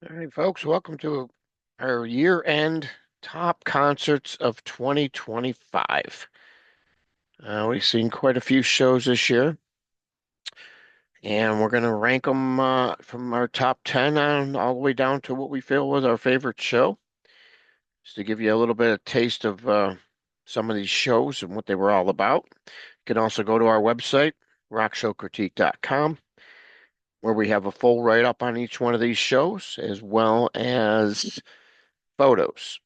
All right, folks, welcome to our year-end top concerts of 2025. We've seen quite a few shows this year, and we're going to rank them from our top 10 on all the way down to what we feel was our favorite show, just to give you a little bit of taste of some of these shows and what they were all about. You can also go to our website, rockshowcritique.com, where we have a full write-up on each one of these shows, as well as photos.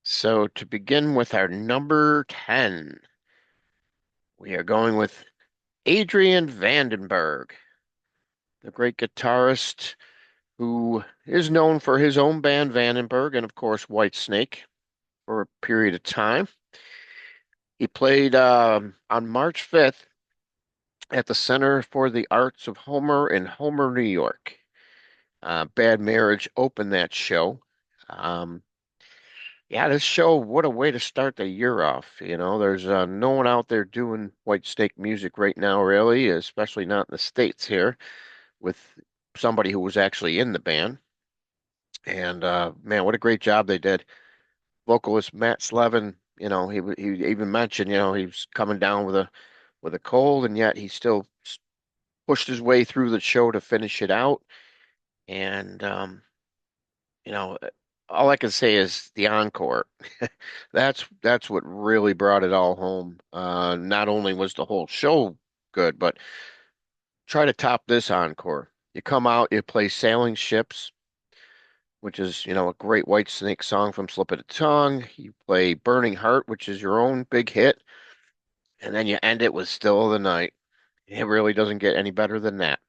So to begin with our number 10, we are going with Adrian Vandenberg, the great guitarist who is known for his own band Vandenberg and of course Whitesnake for a period of time. He played on March 5th at the Center for the Arts of Homer in Homer, New York. Bad Marriage opened that show. Um, Yeah, this show, what a way to start the year off. There's no one out there doing White Snake music right now, really, especially not in the States here, with somebody who was actually in the band. And man, what a great job they did. Vocalist Matt Slevin, he even mentioned, he was coming down with a cold, and yet he still pushed his way through the show to finish it out. And you know, all I can say is the encore. That's what really brought it all home. Not only was the whole show good, but try to top this encore. You come out, you play Sailing Ships, which is, a great White Snake song from Slip of the Tongue. You play Burning Heart, which is your own big hit, and then you end it with Still of the Night. It really doesn't get any better than that.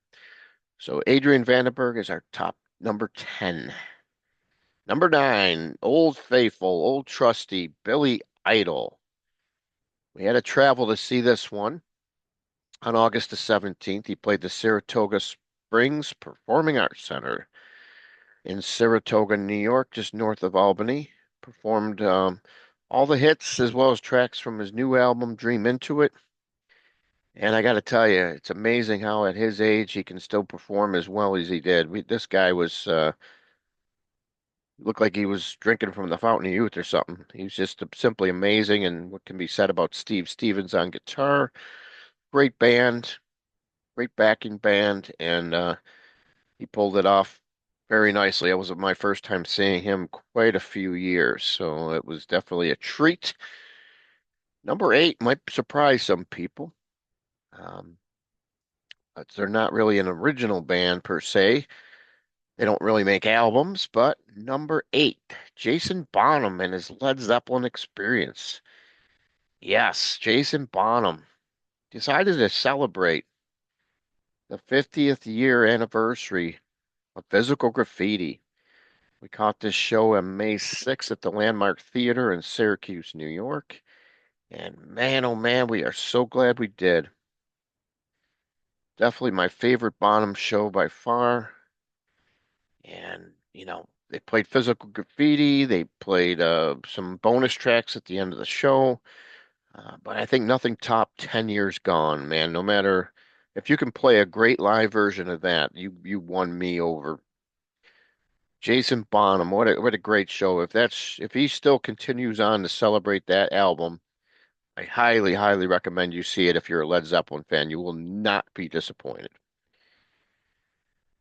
So Adrian Vandenberg is our top number 10. Number 9, Old Faithful, Old Trusty, Billy Idol. We had to travel to see this one on August the 17th. He played the Saratoga Springs Performing Arts Center in Saratoga, New York, just north of Albany. Performed all the hits as well as tracks from his new album, Dream Into It. And I got to tell you, it's amazing how at his age he can still perform as well as he did. This guy was looked like he was drinking from the fountain of youth or something. He was just simply amazing. And what can be said about Steve Stevens on guitar? Great band, great backing band, and he pulled it off very nicely. It was my first time seeing him quite a few years, so it was definitely a treat. Number 8 might surprise some people. Um, they're not really an original band per se. They don't really make albums, but number 8, Jason Bonham and his Led Zeppelin experience. Yes, Jason Bonham decided to celebrate the 50th year anniversary of Physical Graffiti. We caught this show on May 6th at the Landmark Theater in Syracuse, New York. And man, oh man, we are so glad we did. Definitely my favorite Bonham show by far. And, they played Physical Graffiti. They played some bonus tracks at the end of the show. But I think nothing topped 10 Years Gone, man. No matter if you can play a great live version of that, you won me over. Jason Bonham, what a great show. If he still continues on to celebrate that album, I highly, highly recommend you see it if you're a Led Zeppelin fan. You will not be disappointed.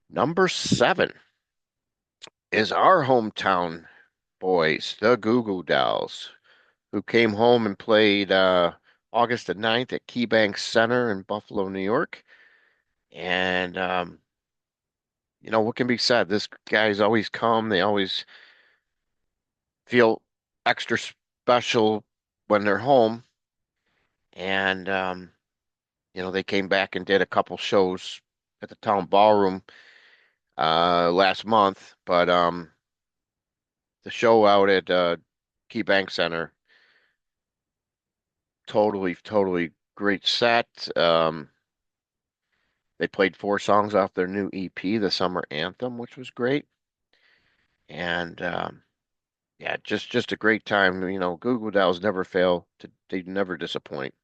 Number 7 is our hometown boys, the Goo Goo Dolls, who came home and played August the 9th at KeyBank Center in Buffalo, New York. And what can be said? This guy's always come. They always feel extra special when they're home. And they came back and did a couple shows at the town ballroom last month, but the show out at KeyBank Center, totally, totally great set. They played 4 songs off their new EP, The Summer Anthem, which was great. And yeah, just a great time. Goo Goo Dolls never fail they never disappoint.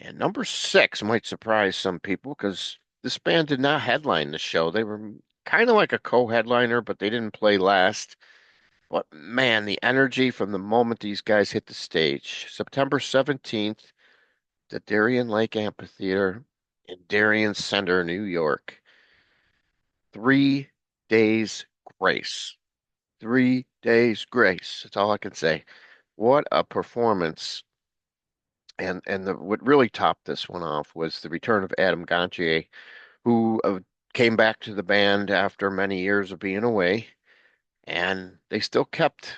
And number 6 might surprise some people because this band did not headline the show. They were kind of like a co-headliner, but they didn't play last. But man, the energy from the moment these guys hit the stage. September 17th, the Darien Lake Amphitheater in Darien Center, New York. 3 days grace. 3 days grace. That's all I can say. What a performance. And what really topped this one off was the return of Adam Gontier, who came back to the band after many years of being away, and they still kept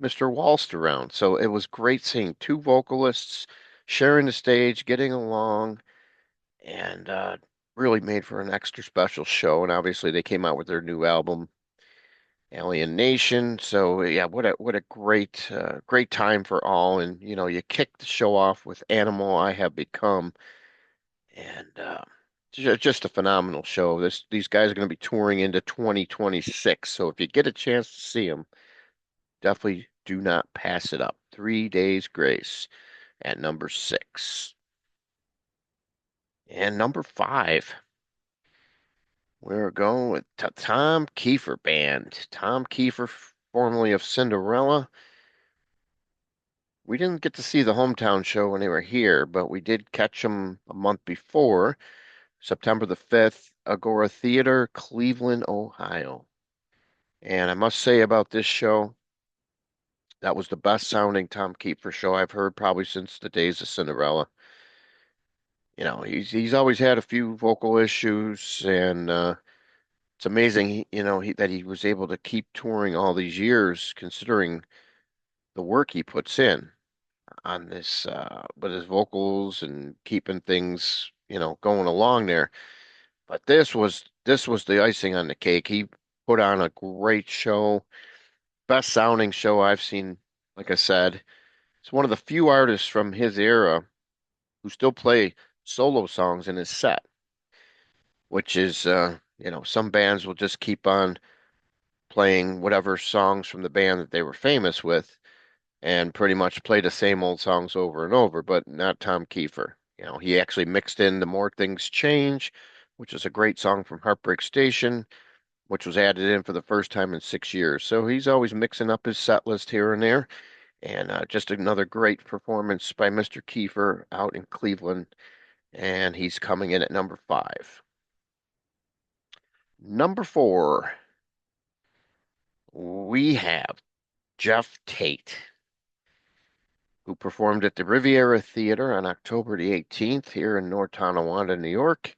Mr. Walst around. So it was great seeing two vocalists sharing the stage, getting along, and really made for an extra special show. And obviously, they came out with their new album, Alien Nation. So yeah, what a great time for all. And you kick the show off with Animal I Have Become, and just a phenomenal show. These guys are going to be touring into 2026. So if you get a chance to see them, definitely do not pass it up. 3 days grace at number 6. And number 5, we're going with Tom Kiefer Band. Tom Kiefer, formerly of Cinderella. We didn't get to see the hometown show when they were here, but we did catch them a month before, September the 5th, Agora Theater, Cleveland, Ohio. And I must say about this show, that was the best sounding Tom Kiefer show I've heard probably since the days of Cinderella. He's always had a few vocal issues, and it's amazing, that he was able to keep touring all these years, considering the work he puts in on this with his vocals and keeping things, going along there. But this was the icing on the cake. He put on a great show, best sounding show I've seen. Like I said, it's one of the few artists from his era who still play solo songs in his set, which is, some bands will just keep on playing whatever songs from the band that they were famous with and pretty much play the same old songs over and over, but not Tom Kiefer. He actually mixed in The More Things Change, which is a great song from Heartbreak Station, which was added in for the first time in 6 years. So he's always mixing up his set list here and there. And just another great performance by Mr. Kiefer out in Cleveland. And he's coming in at number 5. Number 4, we have Jeff Tate, who performed at the Riviera Theater on October the 18th here in North Tonawanda, New York.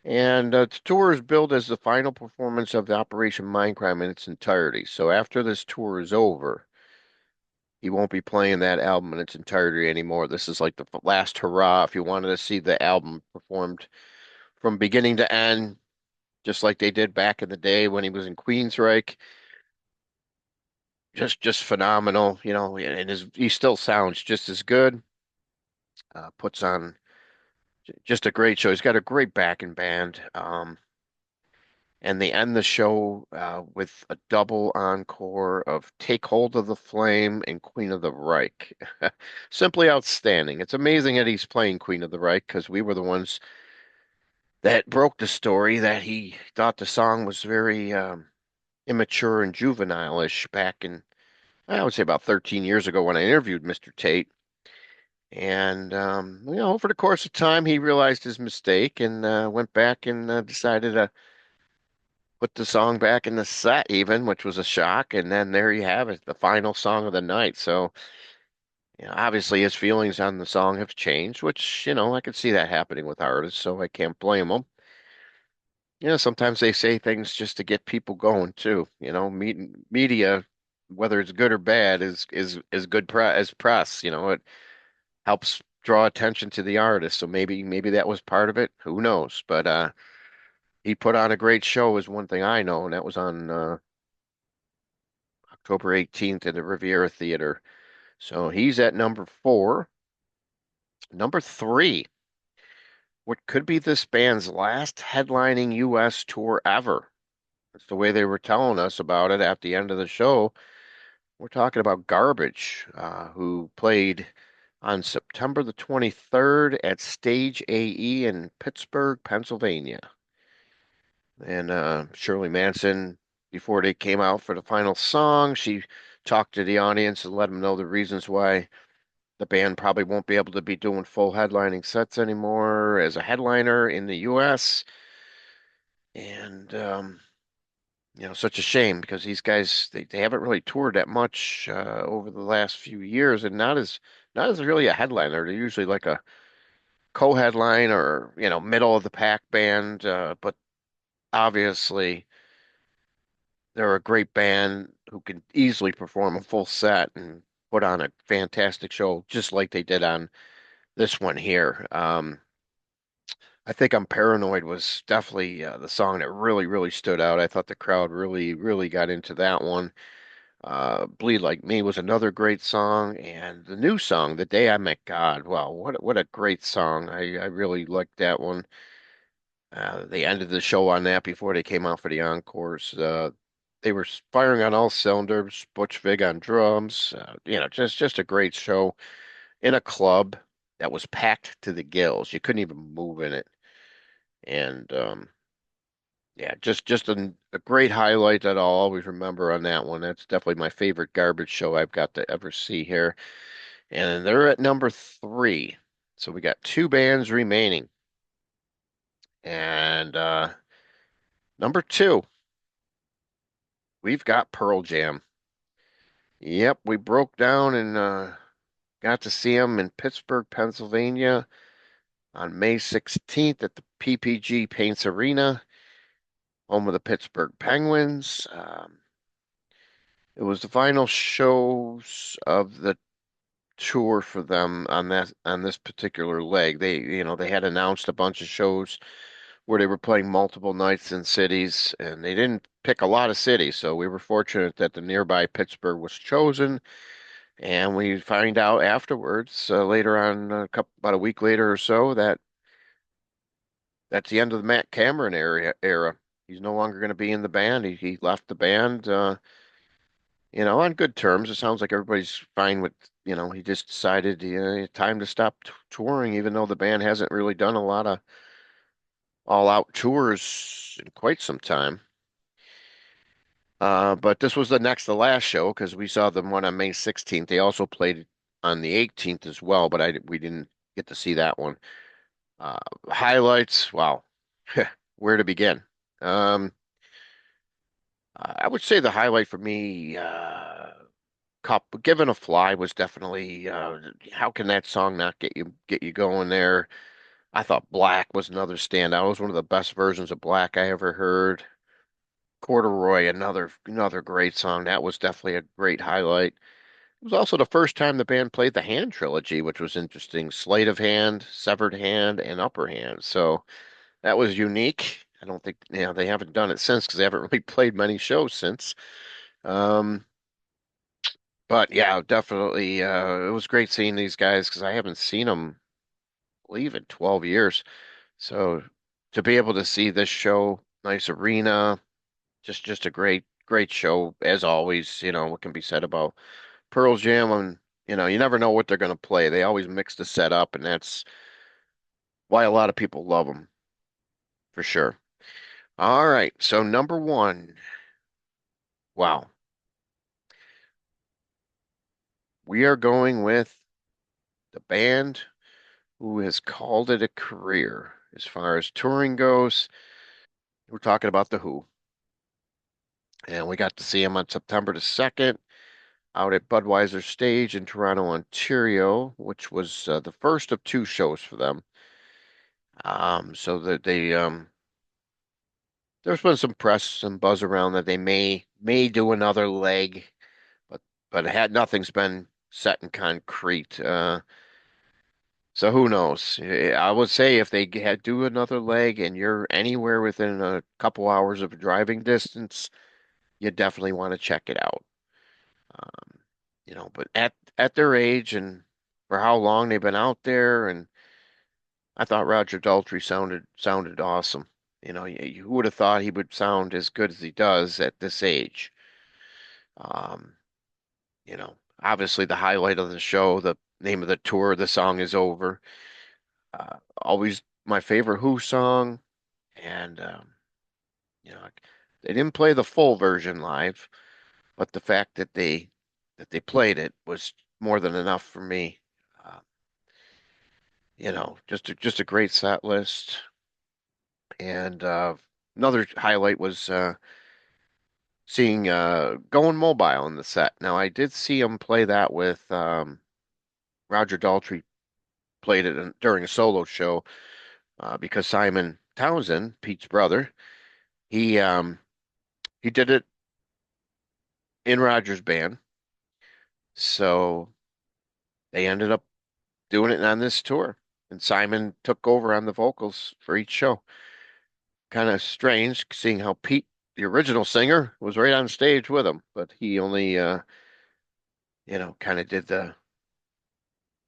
And the tour is billed as the final performance of the Operation Mindcrime in its entirety. So after this tour is over, he won't be playing that album in its entirety anymore. This is like the last hurrah. If you wanted to see the album performed from beginning to end, just like they did back in the day when he was in Queensryche, just phenomenal, and he still sounds just as good. Puts on just a great show. He's got a great backing band. And they end the show with a double encore of Take Hold of the Flame and Queen of the Reich. Simply outstanding. It's amazing that he's playing Queen of the Reich because we were the ones that broke the story that he thought the song was very immature and juvenile-ish back in, I would say, about 13 years ago when I interviewed Mr. Tate. And, over the course of time, he realized his mistake and went back and decided to put the song back in the set even, which was a shock. And then there you have it, the final song of the night. So, obviously his feelings on the song have changed, which, I could see that happening with artists, so I can't blame him. Sometimes they say things just to get people going too. Media, whether it's good or bad, is good as press. It helps draw attention to the artist. So maybe that was part of it. Who knows? But he put on a great show is one thing I know, and that was on October 18th at the Riviera Theater. So he's at number 4. Number 3, what could be this band's last headlining U.S. tour ever. That's the way they were telling us about it at the end of the show. We're talking about Garbage, who played on September the 23rd at Stage AE in Pittsburgh, Pennsylvania. And Shirley Manson, before they came out for the final song, she talked to the audience and let them know the reasons why the band probably won't be able to be doing full headlining sets anymore as a headliner in the US. And such a shame because these guys they haven't really toured that much over the last few years and not as really a headliner. They're usually like a co-headline or, middle of the pack band, but obviously they're a great band who can easily perform a full set and put on a fantastic show just like they did on this one here. I think I'm Paranoid was definitely the song that really, really stood out. I thought the crowd really, really got into that one. Bleed Like Me was another great song, and the new song, The Day I Met God. Wow, what a great song. I really liked that one. They ended the show on that before they came out for the encores. They were firing on all cylinders. Butch Vig on drums. Just a great show in a club that was packed to the gills. You couldn't even move in it. And yeah, just a great highlight that I'll always remember on that one. That's definitely my favorite garbage show I've got to ever see here. And they're at number three. So we got two bands remaining. And number two, we've got Pearl Jam. Yep, we broke down and got to see them in Pittsburgh, Pennsylvania on May 16th at the PPG Paints Arena, home of the Pittsburgh Penguins. It was the final shows of the tour for them on this particular leg. They had announced a bunch of shows where they were playing multiple nights in cities, and they didn't pick a lot of cities, so we were fortunate that the nearby Pittsburgh was chosen. And we find out afterwards, later on, about a week later or so, that that's the end of the Matt Cameron era. He's no longer going to be in the band. He left the band, on good terms. It sounds like everybody's fine with, he just decided, time to stop touring, even though the band hasn't really done a lot of all-out tours in quite some time. But this was the next to last show because we saw them one on May 16th. They also played on the 18th as well, but we didn't get to see that one. Uh, Highlights, wow, where to begin? Um, I would say the highlight for me, Cup, Given a Fly was definitely, how can that song not get you going there? I thought Black was another standout. It was one of the best versions of Black I ever heard. Corduroy, another great song. That was definitely a great highlight. It was also the first time the band played the Hand trilogy, which was interesting. Sleight of Hand, Severed Hand, and Upper Hand. So that was unique. I don't think, they haven't done it since because they haven't really played many shows since. Um, but yeah, definitely, it was great seeing these guys because I haven't seen them, I believe, in 12 years. So to be able to see this show, nice arena, just a great show as always. What can be said about Pearl Jam? And you never know what they're going to play. They always mix the set up, and that's why a lot of people love them for sure. All right, so number one, wow, we are going with the band who has called it a career as far as touring goes. We're talking about The Who, and we got to see them on September the 2nd out at Budweiser Stage in Toronto, Ontario, which was the first of two shows for them. So that there's been some press and buzz around that they may do another leg, but nothing's been set in concrete. So who knows? I would say if they had do another leg and you're anywhere within a couple hours of driving distance, you definitely want to check it out. Um, but at their age and for how long they've been out there, and I thought Roger Daltrey sounded awesome. Who would have thought he would sound as good as he does at this age? Um, Obviously the highlight of the show, the name of the tour, the song is over. Always my favorite Who song, and You know, they didn't play the full version live, but the fact that they played it was more than enough for me. Uh, just a great set list. And another highlight was seeing Going Mobile in the set. Now I did see him play that with Roger Daltrey played it during a solo show because Simon Townsend, Pete's brother, he um, he did it in Roger's band. So they ended up doing it on this tour. And Simon took over on the vocals for each show. Kind of strange seeing how Pete, the original singer, was right on stage with him, but he only, kind of did the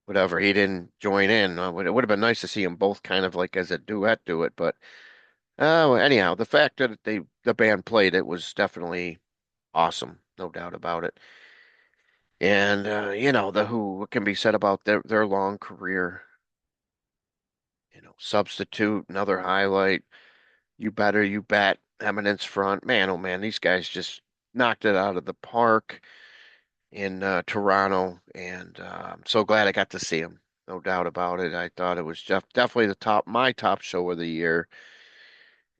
whatever. He didn't join in. It would have been nice to see them both kind of like as a duet do it, but anyhow, the fact that the band played it was definitely awesome, no doubt about it. And the Who, what can be said about their long career? Substitute, another highlight. You Better You Bet, Eminence Front. Man, oh man, these guys just knocked it out of the park in Toronto, and I'm so glad I got to see them. No doubt about it. I thought it was definitely my top show of the year,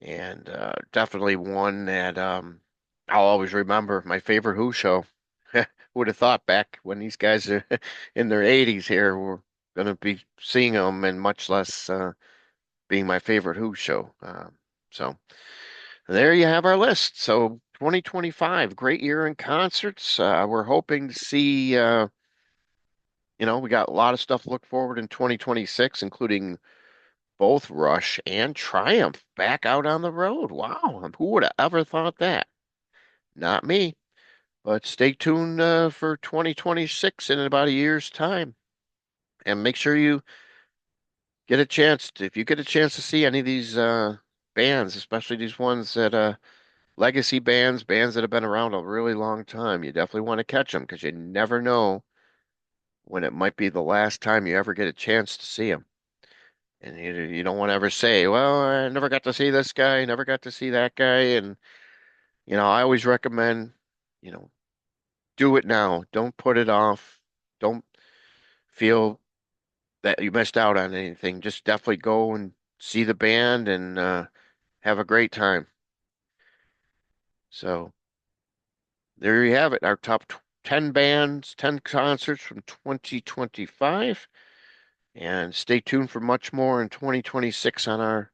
and definitely one that I'll always remember. My favorite Who show. Would have thought back when these guys are in their 80s here, we're going to be seeing them, and much less being my favorite Who show. So. There you have our list. So 2025, great year in concerts. We're hoping to see, we got a lot of stuff to look forward in 2026, including both Rush and Triumph back out on the road. Wow, who would have ever thought that? Not me. But stay tuned for 2026 in about a year's time. And make sure you if you get a chance to see any of these bands, especially these ones that legacy bands that have been around a really long time. You definitely want to catch them because you never know when it might be the last time you ever get a chance to see them. And you don't want to ever say, well, I never got to see this guy, never got to see that guy. And, I always recommend, you know, do it now. Don't put it off. Don't feel that you missed out on anything. Just definitely go and see the band and have a great time. So. There you have it, our top 10 bands, 10 concerts from 2025. And stay tuned for much more in 2026 on our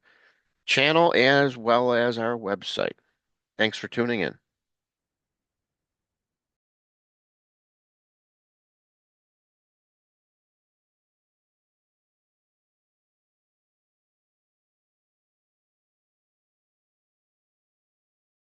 channel as well as our website. Thanks for tuning in.